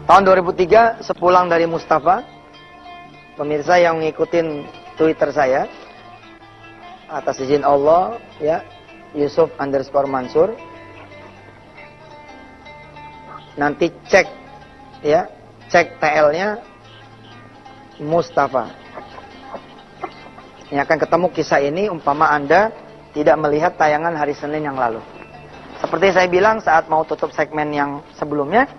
Tahun 2003, sepulang dari Mustafa, pemirsa yang ngikutin Twitter saya, atas izin Allah, ya, Yusuf_Mansur, nanti cek, ya, cek TL-nya Mustafa. Ini akan ketemu kisah ini umpama Anda tidak melihat tayangan hari Senin yang lalu. Seperti saya bilang saat mau tutup segmen yang sebelumnya,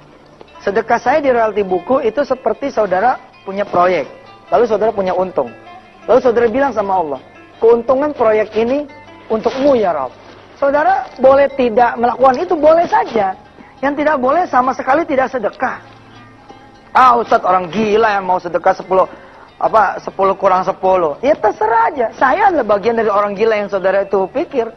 sedekah saya di royalti buku itu seperti saudara punya proyek, lalu saudara punya untung. Lalu saudara bilang sama Allah, keuntungan proyek ini untukmu ya Rabb. Saudara boleh tidak melakukan itu, boleh saja. Yang tidak boleh sama sekali tidak sedekah. Ustadz orang gila yang mau sedekah 10 kurang 10. Ya terserah aja. Saya adalah bagian dari orang gila yang saudara itu pikir.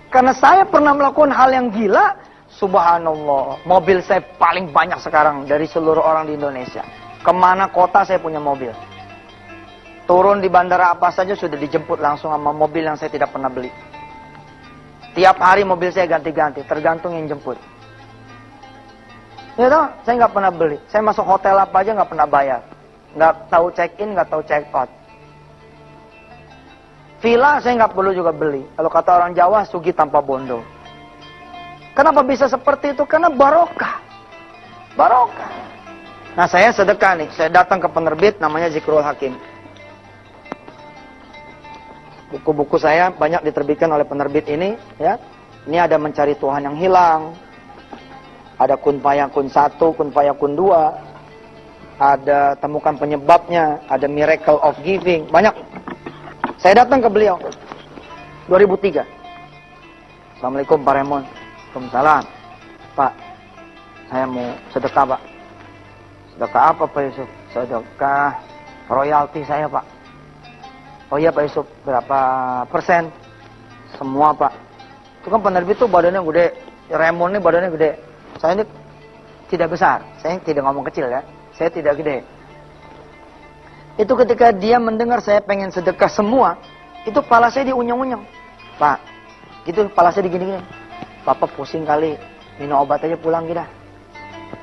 Karena saya pernah melakukan hal yang gila, subhanallah. Mobil saya paling banyak sekarang dari seluruh orang di Indonesia. Kemana kota saya punya mobil. Turun di bandara apa saja sudah dijemput langsung sama mobil yang saya tidak pernah beli. Tiap hari mobil saya ganti-ganti, tergantung yang jemput. Ya toh, saya nggak pernah beli. Saya masuk hotel apa aja nggak pernah bayar. Nggak tahu check-in, nggak tahu check-out. Villa saya nggak perlu juga beli. Kalau kata orang Jawa, sugi tanpa bondo. Kenapa bisa seperti itu? Karena barokah. Barokah. Nah saya sedekah nih. Saya datang ke penerbit namanya Zikrul Hakim. Buku-buku saya banyak diterbitkan oleh penerbit ini. Ya. Ini ada Mencari Tuhan yang Hilang. Ada Kun Fayakun 1, Kun Fayakun 2. Ada Temukan Penyebabnya. Ada Miracle of Giving. Banyak. Saya datang ke beliau 2003. Assalamualaikum Pak Remon. Waalaikumsalam. Pak, saya mau sedekah Pak. Sedekah apa Pak Yusuf? Sedekah royalti saya Pak. Oh iya Pak Yusuf, berapa persen? Semua Pak. Itu kan penerbit tuh badannya gede. Remon ini badannya gede. Saya ini tidak besar. Saya tidak ngomong kecil ya. Saya tidak gede. Itu ketika dia mendengar saya pengen sedekah semua, itu kepala saya diunyeng-unyeng. Pak, gitu kepala saya digini-gini. Bapak pusing kali, minum obat aja pulang kita.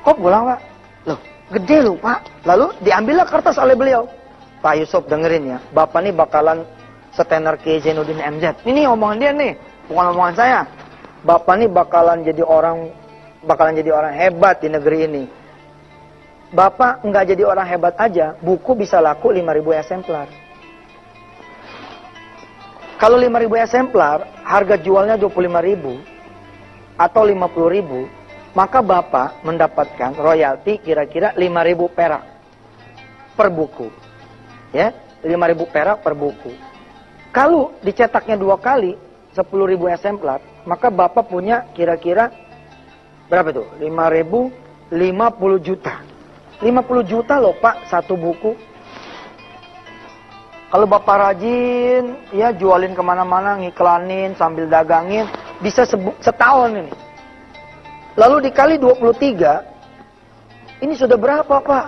Kok pulang Pak? Loh, gede loh Pak. Lalu diambillah kertas oleh beliau. Pak Yusuf dengerin ya, Bapak nih bakalan setenar Kiai Zainuddin MZ. Ini omongan dia nih, bukan omongan saya. Bapak nih bakalan jadi orang hebat di negeri ini. Bapak nggak jadi orang hebat aja, buku bisa laku 5.000 eksemplar. Kalau 5.000 eksemplar, harga jualnya 25.000 atau 50.000, maka Bapak mendapatkan royalti kira-kira 5.000 perak per buku. Ya, 5.000 perak per buku. Kalau dicetaknya 2 kali, 10.000 eksemplar, maka Bapak punya kira-kira berapa itu? 5.000, 50 juta. 50 juta loh Pak, satu buku. Kalau Bapak rajin, ya jualin kemana-mana, ngiklanin, sambil dagangin, bisa setahun ini. Lalu dikali 23, ini sudah berapa Pak?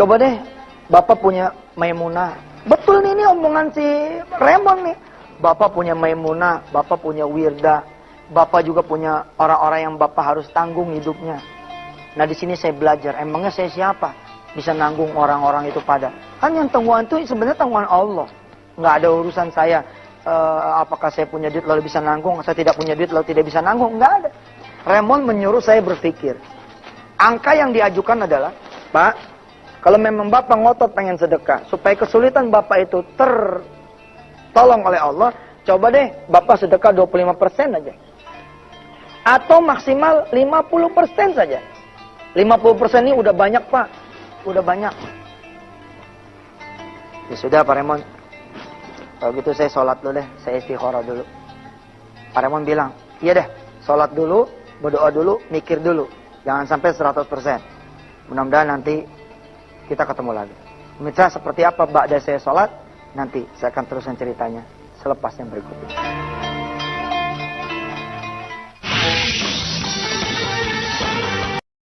Coba deh, Bapak punya Maimunah. Betul nih, ini omongan si Remon nih. Bapak punya Maimunah, Bapak punya Wirda. Bapak juga punya orang-orang yang Bapak harus tanggung hidupnya. Nah di sini saya belajar, emangnya saya siapa? Bisa nanggung orang-orang itu pada. Kan yang tanggungan itu sebenarnya tanggungan Allah. Nggak ada urusan saya, apakah saya punya duit lalu bisa nanggung, saya tidak punya duit lalu tidak bisa nanggung. Nggak ada. Remon menyuruh saya berpikir. Angka yang diajukan adalah, Pak, kalau memang Bapak ngotot pengen sedekah, supaya kesulitan Bapak itu tertolong oleh Allah, coba deh Bapak sedekah 25% aja. Atau maksimal 50% saja. 50% ini udah banyak Pak. Udah banyak. Ya sudah Pak Remon. Kalau gitu saya sholat dulu deh. Saya istikharah dulu. Pak Remon bilang, iya deh. Sholat dulu, berdoa dulu, mikir dulu. Jangan sampai 100%. Mudah-mudahan nanti kita ketemu lagi. Pemirsa seperti apa ba'da saya sholat? Nanti saya akan teruskan ceritanya selepas yang berikut ini.